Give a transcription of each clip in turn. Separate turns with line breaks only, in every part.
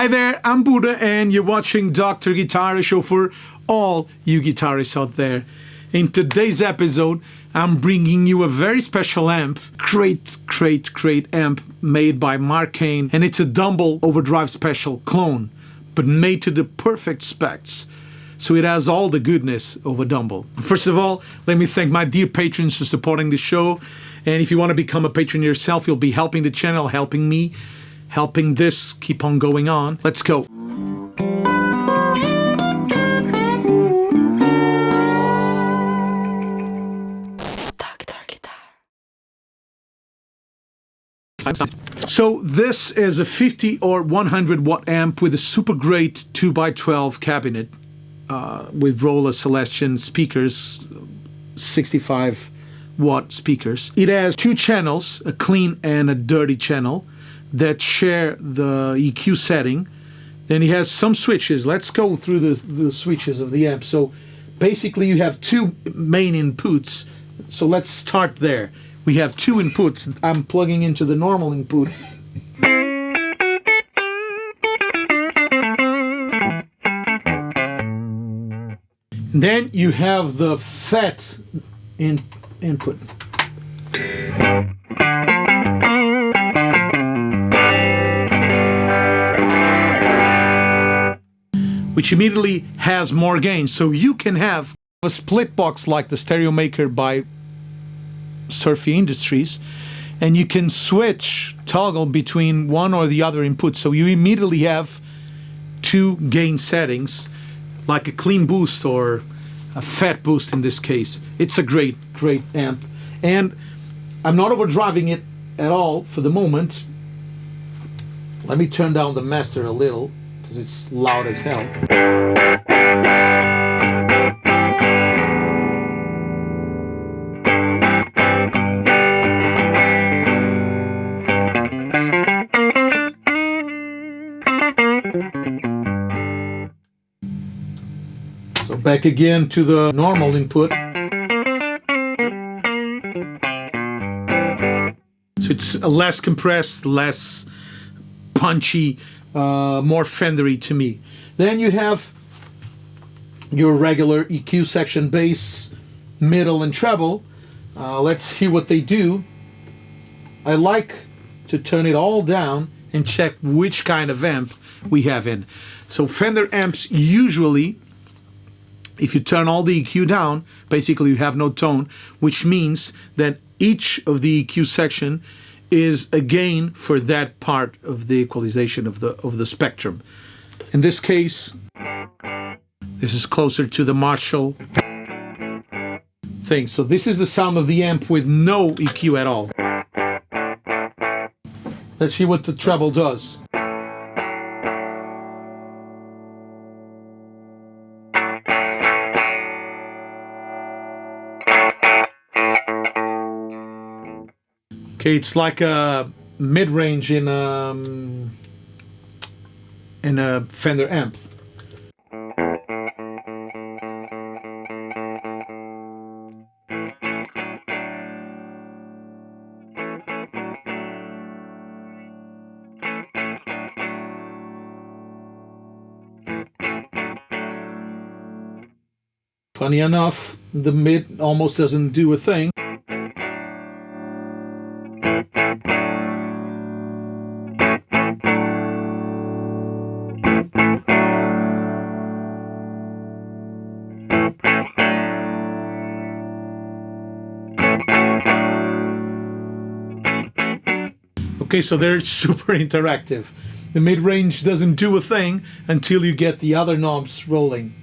Hi there, I'm Budda and you're watching Dr. Guitar Show for all you guitarists out there. In today's episode, I'm bringing you a very special amp, great amp made by Mark Kane, and it's a Dumble Overdrive Special clone, but made to the perfect specs. So it has all the goodness of a Dumble. First of all, let me thank my dear patrons for supporting the show. And if you want to become a patron yourself, you'll be helping the channel, helping me, helping this keep on going on. Let's go.
Dr. Guitar.
So this is a 50 or 100 watt amp with a super great 2x12 cabinet with Roller Celestion speakers, 65 watt speakers. It has two channels, a clean and a dirty channel, that share the EQ setting. Then it has some switches. Let's go through the switches of the amp. So basically you have two main inputs. So let's start there. We have two inputs. I'm plugging into the normal input. And then you have the FET input. Which immediately has more gain. So you can have a split box like the Stereo Maker by Surfy Industries, and you can toggle between one or the other input. So you immediately have two gain settings, like a clean boost or a fat boost in this case. It's a great amp. And I'm not overdriving it at all for the moment. Let me turn down the master a little, because it's loud as hell. So back again to the normal input. So it's less compressed, less punchy, more Fendery to me. Then you have your regular EQ section, bass, middle, and treble. Let's hear what they do. I like to turn it all down and check which kind of amp we have in. So Fender amps usually, if you turn all the EQ down, basically you have no tone, which means that each of the EQ section is a gain for that part of the equalization of the spectrum. In this case, this is closer to the Marshall thing. So this is the sound of the amp with no EQ at all. Let's hear what the treble does. Okay, it's like a mid-range in a Fender amp. Funny enough, the mid almost doesn't do a thing. Okay, so they're super interactive. The mid-range doesn't do a thing until you get the other knobs rolling.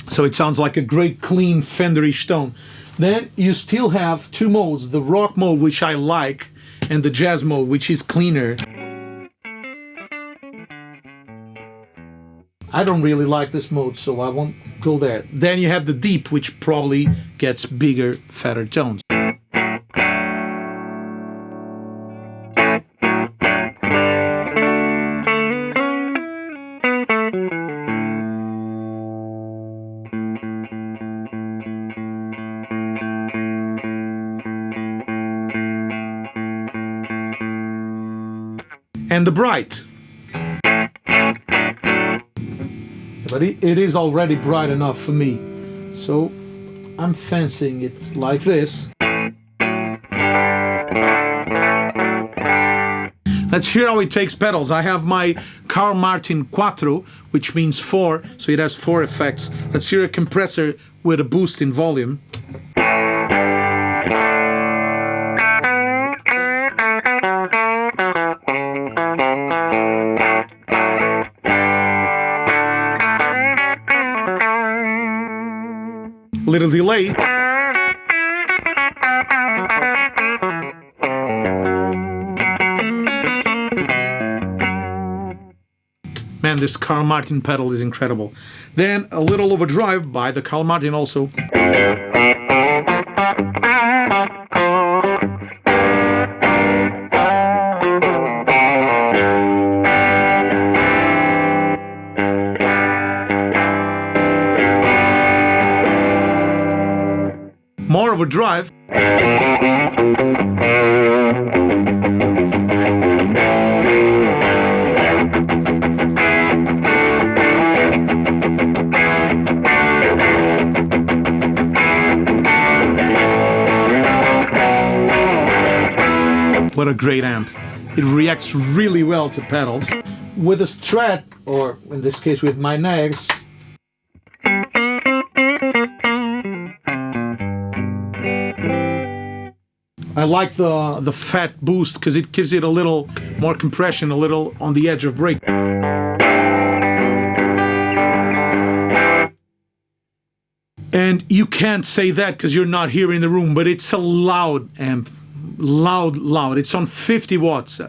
So it sounds like a great clean Fenderish tone. Then you still have two modes, the rock mode, which I like, and the jazz mode, which is cleaner. I don't really like this mode, so I won't go there. Then you have the deep, which probably gets bigger, fatter tones. And the bright. But it is already bright enough for me. So I'm fancying it like this. Let's hear how it takes pedals. I have my Carl Martin Quattro, which means 4, so it has 4 effects. Let's hear a compressor with a boost in volume. Little delay. Man, this Carl Martin pedal is incredible. Then a little overdrive by the Carl Martin also. More overdrive. What a great amp. It reacts really well to pedals. With a Strat, or in this case with my Nags, I like the fat boost because it gives it a little more compression, a little on the edge of break. And you can't say that because you're not here in the room, but it's a loud amp. Loud. It's on 50 watts.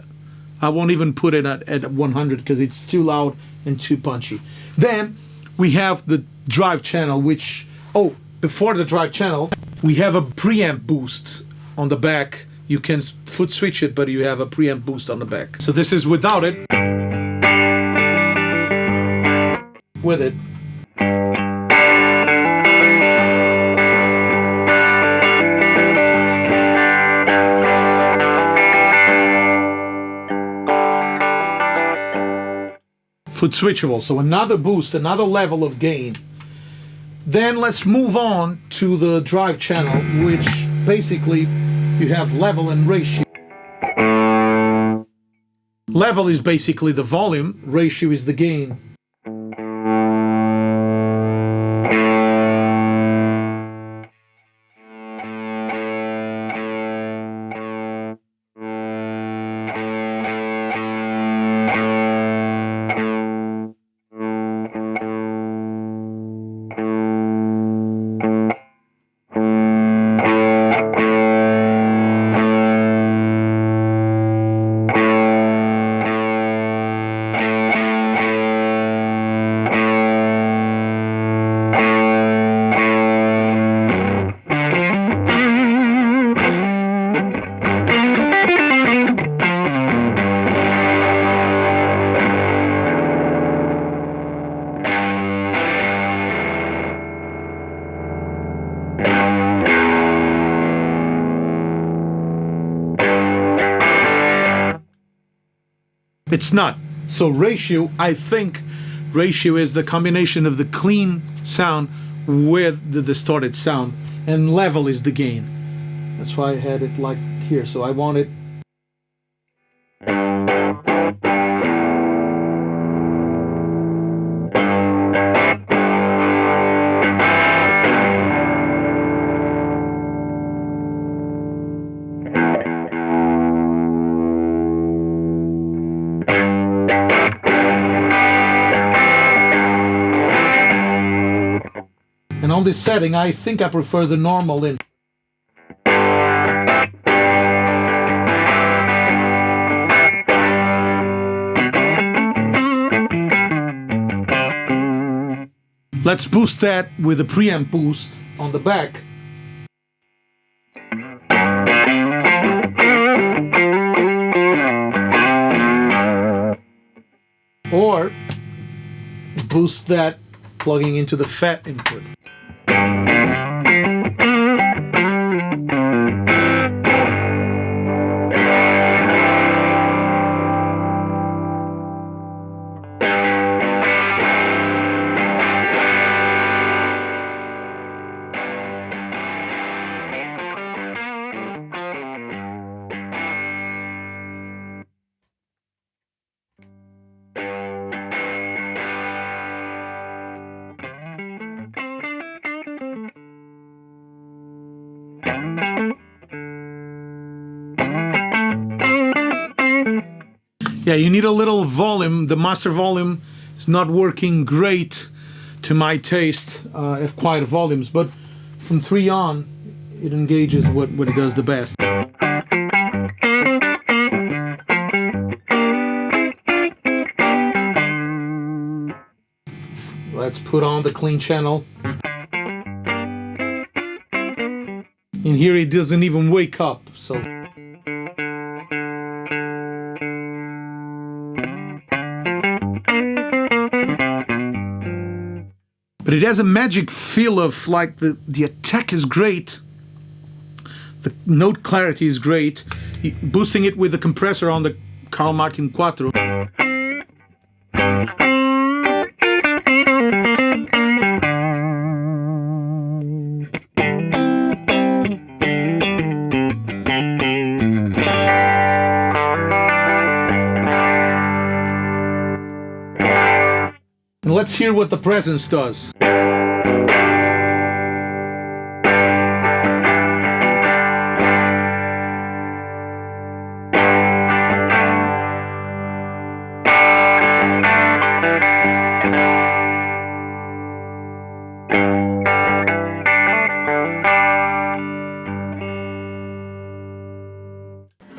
I won't even put it at 100 because it's too loud and too punchy. Then we have the drive channel, which, before the drive channel, we have a preamp boost on the back. You can foot switch it, but you have a preamp boost on the back. So this is without it. With it. Foot switchable, so another boost, another level of gain. Then let's move on to the drive channel, which basically you have level and ratio. Level is basically the volume, ratio is the gain. It's not. So ratio, I think ratio is the combination of the clean sound with the distorted sound, and level is the gain. That's why I had it like here. So I want it. And on this setting, I think I prefer the normal in. Let's boost that with a preamp boost on the back. Or boost that plugging into the FET input. Yeah, you need a little volume. The master volume is not working great to my taste at quiet volumes, but from 3 on, it engages what it does the best. Let's put on the clean channel. In here it doesn't even wake up, so... But it has a magic feel of like the attack is great, the note clarity is great, boosting it with the compressor on the Carl Martin Quattro. And let's hear what the presence does.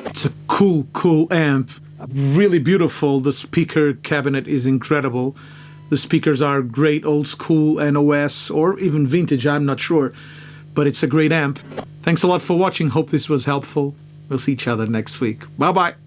It's a cool amp, really beautiful. The speaker cabinet is incredible. The speakers are great, old school NOS or even vintage, I'm not sure, but it's a great amp. Thanks a lot for watching. Hope this was helpful. We'll see each other next week. Bye bye.